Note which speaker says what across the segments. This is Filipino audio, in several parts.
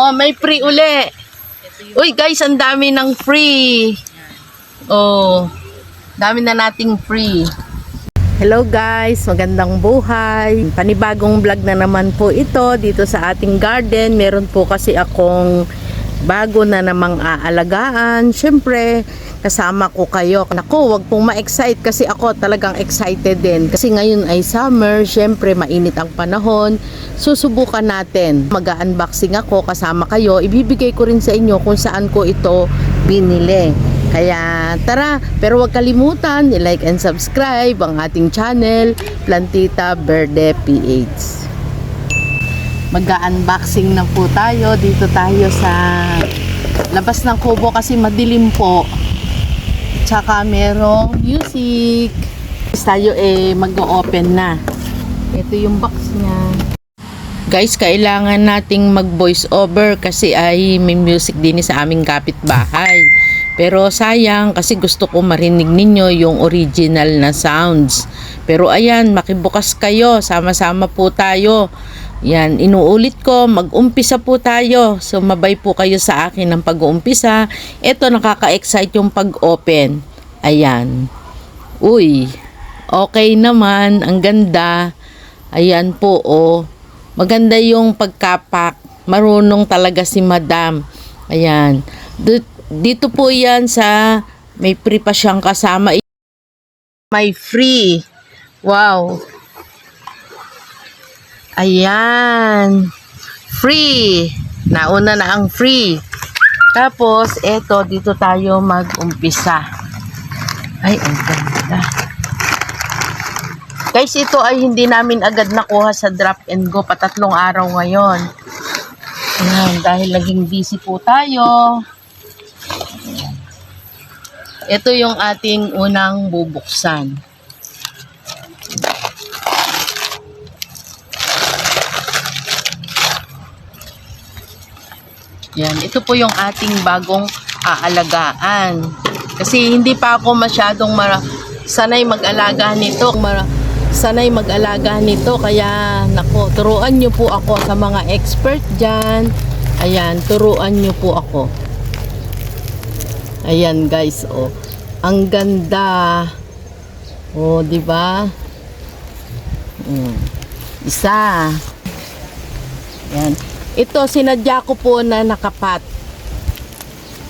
Speaker 1: Oh, may free uli. Uy guys, ang dami ng free. Oh, dami na nating free. Hello guys, magandang buhay. Panibagong vlog na naman po ito dito sa ating garden. Meron po kasi akong bago na namang aalagaan. Siyempre, kasama ko kayo. Naku, wag pong ma-excite kasi ako talagang excited din. Kasi ngayon ay summer, siyempre mainit ang panahon. Susubukan natin. Mag-unboxing ako, kasama kayo. Ibibigay ko rin sa inyo kung saan ko ito binili. Kaya tara, pero huwag kalimutan i-like and subscribe ang ating channel, Plantita Verde PH. Mag-unboxing na po tayo. Dito tayo sa labas ng kubo kasi madilim po. Tsaka merong music. Tayo mag-o-open na. Ito yung box niya. Guys, kailangan nating mag-voice over kasi ay may music din sa aming kapitbahay. Pero sayang kasi gusto ko marinig ninyo yung original na sounds. Pero ayan, makibukas kayo. Sama-sama po tayo. Yan, inuulit ko, mag-umpisa po tayo. So, mabay po kayo sa akin ng pag-uumpisa. Ito, nakaka-excite yung pag-open. Ayan. Uy, okay naman. Ang ganda. Ayan po, oh. Maganda yung pagkapak. Marunong talaga si Madam. Ayan. Dito po yan sa may free pa siyang kasama. May free. Wow. Ayan. Free. Nauna na ang free. Tapos, eto, dito tayo mag-umpisa. Ay, ang ganda. Guys, ito ay hindi namin agad nakuha sa drop and go. Patatlong araw ngayon. Ayan, dahil naging busy po tayo. Ito yung ating unang bubuksan. Yan, ito po yung ating bagong aalagaan. Kasi hindi pa ako masyadong sanay mag-alaga nito. Sanay mag-alaga nito. Kaya, nako, turuan nyo po ako sa mga expert dyan. Ayan, turuan nyo po ako. Ayan guys, oh. Ang ganda. Oh, 'di ba? Isa. Ayan. Ito sinadya ko po na nakapat.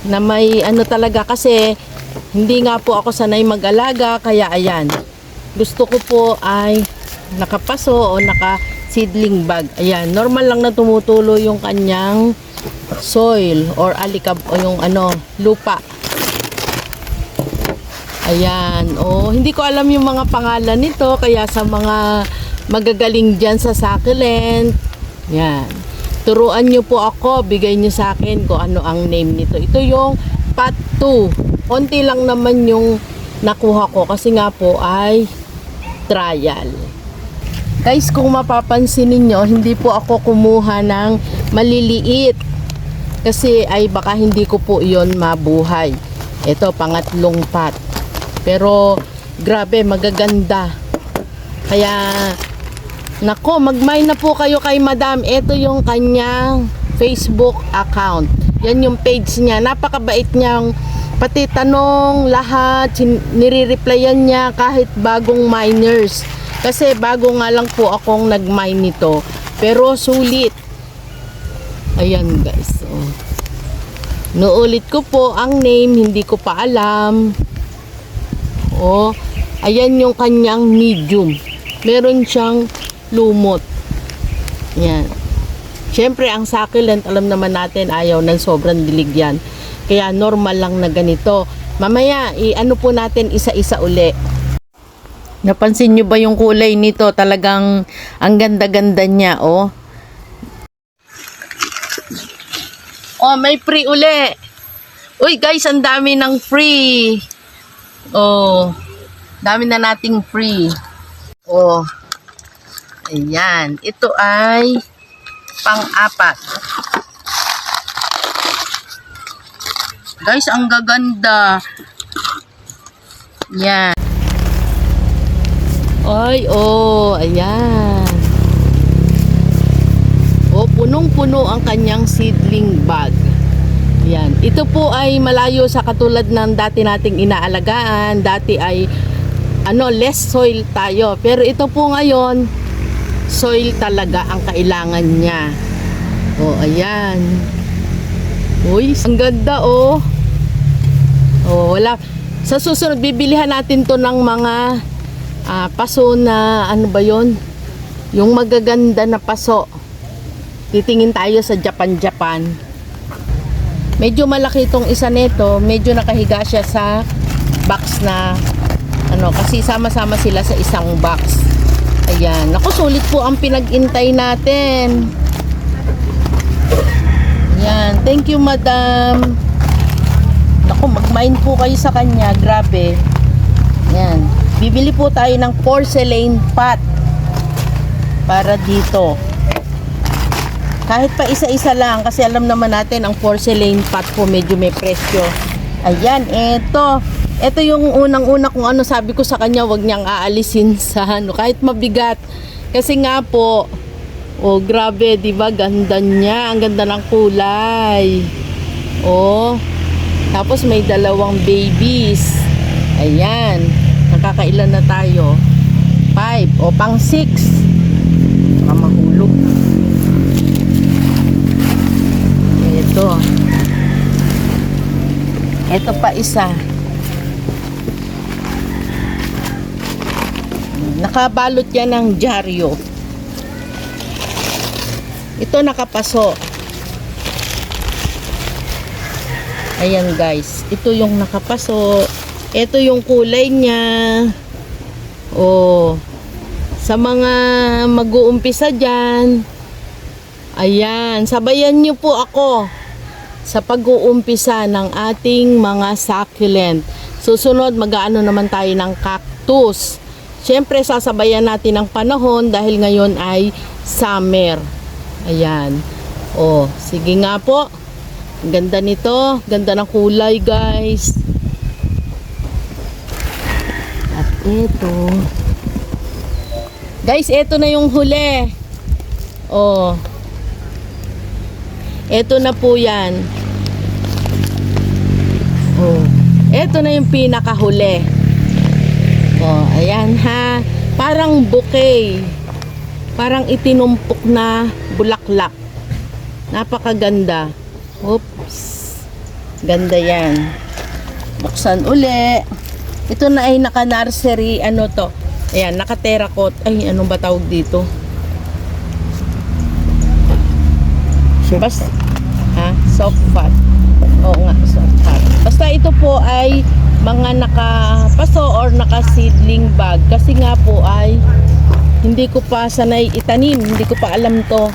Speaker 1: Na may ano talaga kasi hindi nga po ako sanay mag-alaga kaya ayan. Gusto ko po ay nakapaso o naka seedling bag. Ayan, normal lang na tumutulo yung kanyang soil or alikab o yung ano, lupa. Ayan, oh, hindi ko alam yung mga pangalan nito, kaya sa mga magagaling dyan sa succulent, yan, turuan nyo po ako, bigay nyo sa akin kung ano ang name nito. Ito yung pot 2, konti lang naman yung nakuha ko kasi nga po ay trial. Guys, kung mapapansin ninyo, hindi po ako kumuha ng maliliit kasi ay baka hindi ko po yon mabuhay. Ito, pangatlong pot. Pero, grabe, magaganda. Kaya, nako, mag-mine na po kayo kay Madam. Ito yung kanyang Facebook account. Yan yung page niya. Napakabait niyang pati tanong, lahat, nire-replyan niya kahit bagong miners. Kasi bago nga lang po akong nag-mine nito. Pero, sulit. Ayan, guys. Oh. Nuulit ko po ang name, hindi ko pa alam. Oh, ayan yung kanyang medium. Meron siyang lumot. Yan. Siyempre, ang succulent, alam naman natin, ayaw ng sobrang dilig yan. Kaya normal lang na ganito. Mamaya, ano po natin isa-isa uli. Napansin nyo ba yung kulay nito? Talagang ang ganda-ganda niya, oh. Oh, may free uli. Uy, guys, ang dami ng free. Oh, dami na nating free. Oh, ayan. Ito ay pang-apat. Guys, ang gaganda. Yan. Ay, oh, ayan. Oh, punong-puno ang kanyang seedling bag. Yan. Ito po ay malayo sa katulad ng dati nating inaalagaan. Dati ay less soil tayo. Pero ito po ngayon, soil talaga ang kailangan niya. Oh, ayan. Uy, ang ganda oh. Oh, wala. Sa susunod, bibilihan natin to ng mga paso na, ano ba yon? Yung magaganda na paso. Titingin tayo sa Japan. Medyo malaki itong isa nito. Medyo nakahiga siya sa box na, kasi sama-sama sila sa isang box. Ayan. Naku, sulit po ang pinag-intay natin. Ayan. Thank you, madam. Naku, mag-mind po kayo sa kanya. Grabe. Ayan. Bibili po tayo ng porcelain pot para dito. Kahit pa isa-isa lang, kasi alam naman natin ang porcelain pot po medyo may presyo. Ayan, ito yung unang-una kung ano sabi ko sa kanya, wag niyang aalisin sa kahit mabigat. Kasi nga po, oh grabe, 'di ba? Ganda niya, ang ganda ng kulay. Oh. Tapos may dalawang babies. Ayan, nakakailan na tayo? 5 o pang 6. Baka mahulog. Ito pa isa. Nakabalot yan ng dyaryo. Ito nakapaso. Ayan guys, ito yung nakapaso. Ito yung kulay niya. Oh, sa mga mag-uumpisa dyan, ayan, sabayan nyo po ako sa pag-uumpisa ng ating mga succulent. Susunod, mag-aano naman tayo ng cactus. Siyempre, sasabayan natin ang panahon dahil ngayon ay summer. Ayan. Oh, sige nga po. Ganda nito. Ganda ng kulay, guys. At ito. Guys, ito na yung huli. Oh. Ito na po yan. Oh, ito na yung pinakahuli. Oh, ayan ha. Parang bouquet. Parang itinumpok na bulaklak. Napakaganda. Oops. Ganda yan. Buksan uli. Ito na ay naka-nursery. Ano to? Ayan, naka-terracotta. Ay, anong ba tawag dito? Soft pot. Oo nga, soft pot. Basta ito po ay mga nakapaso or naka-seedling bag. Kasi nga po ay hindi ko pa sanay itanim. Hindi ko pa alam to.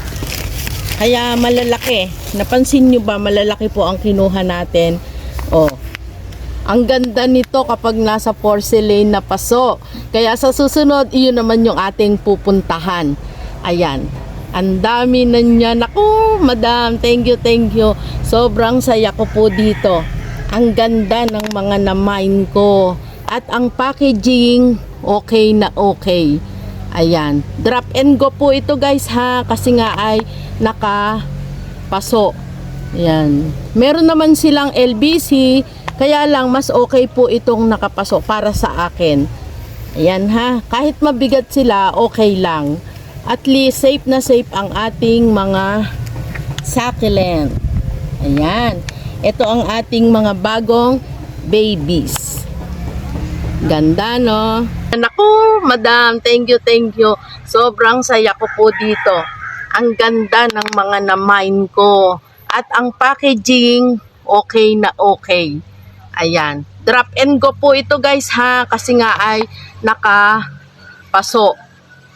Speaker 1: Kaya malalaki. Napansin nyo ba, malalaki po ang kinuha natin. Oh. Ang ganda nito kapag nasa porcelain na paso. Kaya sa susunod, iyon naman yung ating pupuntahan. Ayan. Ang dami na niya. Naku, madam, thank you. Sobrang saya ko po dito. Ang ganda ng mga na-mine ko. At ang packaging, okay na okay. Ayan. Drop and go po ito guys ha. Kasi nga ay nakapaso. Ayan. Meron naman silang LBC. Kaya lang mas okay po itong nakapaso para sa akin. Ayan ha. Kahit mabigat sila, okay lang. At least safe na safe ang ating mga succulent. Ayan. Ito ang ating mga bagong babies. Ganda no? Naku, madam, thank you. Sobrang saya ko po dito. Ang ganda ng mga na-mine ko. At ang packaging, okay na okay. Ayan. Drop and go po ito guys ha. Kasi nga ay nakapaso.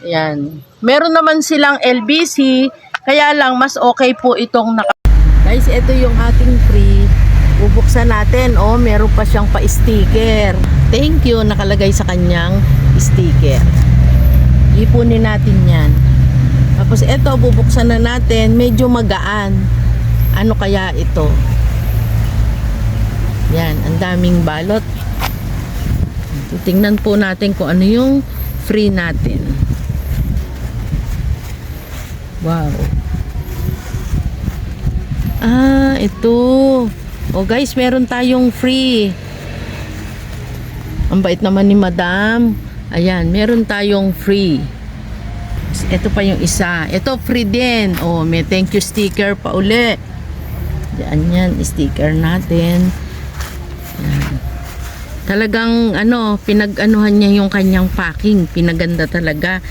Speaker 1: Ayan. Meron naman silang LBC. Kaya lang mas okay po itong Guys, ito yung ating free. Bubuksan natin. Oh, meron pa siyang pa-sticker. Thank you. Nakalagay sa kanyang sticker. Ipunin natin yan. Tapos ito, bubuksan na natin. Medyo magaan. Ano kaya ito? Yan, ang daming balot. Tingnan po natin kung ano yung free natin. Wow. Ito. Oh guys, meron tayong free. Ang bait naman ni Madam. Ayan, meron tayong free. Ito pa yung isa. Ito free din. Oh, may thank you sticker pa uli. Diyan yan, sticker natin. Ayan. Talagang pinag-anuhan niya yung kanyang packing. Pinaganda talaga.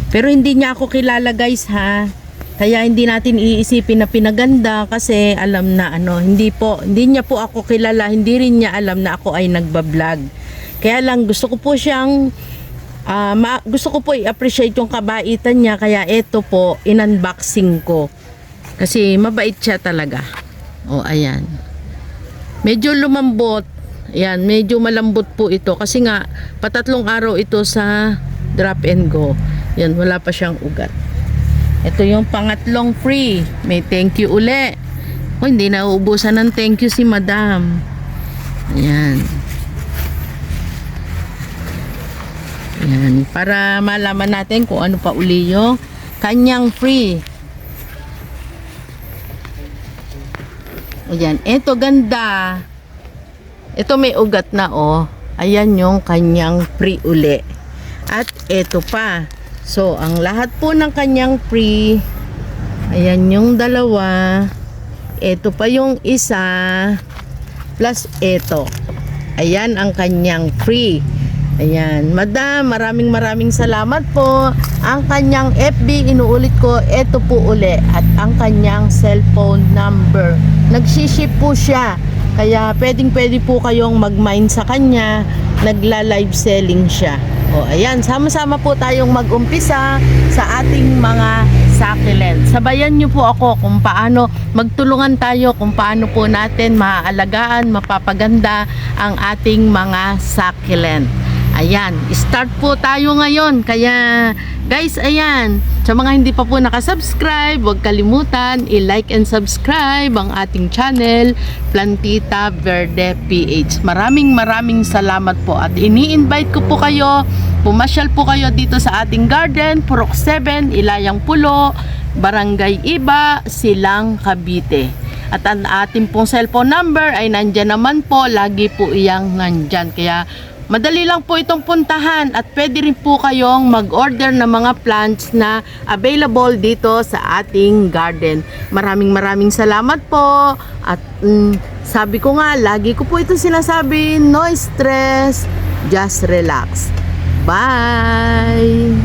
Speaker 1: Pero hindi niya ako kilala guys ha. Kaya hindi natin iisipin na pinaganda kasi alam na hindi niya po ako kilala, hindi rin niya alam na ako ay nagba-vlog. Kaya lang gusto ko po siyang gusto ko po i-appreciate yung kabaitan niya, kaya ito po in-unboxing ko. Kasi mabait siya talaga. Oh, ayan. Medyo lumambot. Ayan, medyo malambot po ito kasi nga patatlong araw ito sa drop and go. Yan, wala pa siyang ugat. Ito yung pangatlong free. May thank you uli. Oh, hindi na uubusan ng thank you si Madam. Ayan. Ayan. Para malaman natin kung ano pa uli yung kanyang free. Ayan. Ito ganda. Ito may ugat na oh. Ayan yung kanyang free uli. At ito pa. So, ang lahat po ng kanyang free, ayan yung dalawa, ito pa yung isa, plus ito. Ayan ang kanyang free. Ayan, Madam, maraming salamat po. Ang kanyang FB, inuulit ko, ito po uli. At ang kanyang cellphone number. Nagsiship po siya. Kaya pwede po kayong mag-mine sa kanya. Nagla-live selling siya. O, ayan, sama-sama po tayong mag-umpisa sa ating mga succulent. Sabayan nyo po ako kung paano, magtulungan tayo kung paano po natin maaalagaan, mapapaganda ang ating mga succulent. Ayan, start po tayo ngayon. Kaya, guys, ayan, sa mga hindi pa po nakasubscribe, huwag kalimutan, i-like and subscribe ang ating channel, Plantita Verde PH. Maraming salamat po. At ini-invite ko po kayo, pumasyal po kayo dito sa ating garden, Purok 7, Ilayang Pulo, Barangay Iba, Silang, Cavite. At ang ating pong cellphone number ay nandyan naman po, lagi po iyang nandyan. Kaya, madali lang po itong puntahan at pwede rin po kayong mag-order ng mga plants na available dito sa ating garden. Maraming salamat po. At sabi ko nga, lagi ko po itong sinasabi, no stress, just relax. Bye!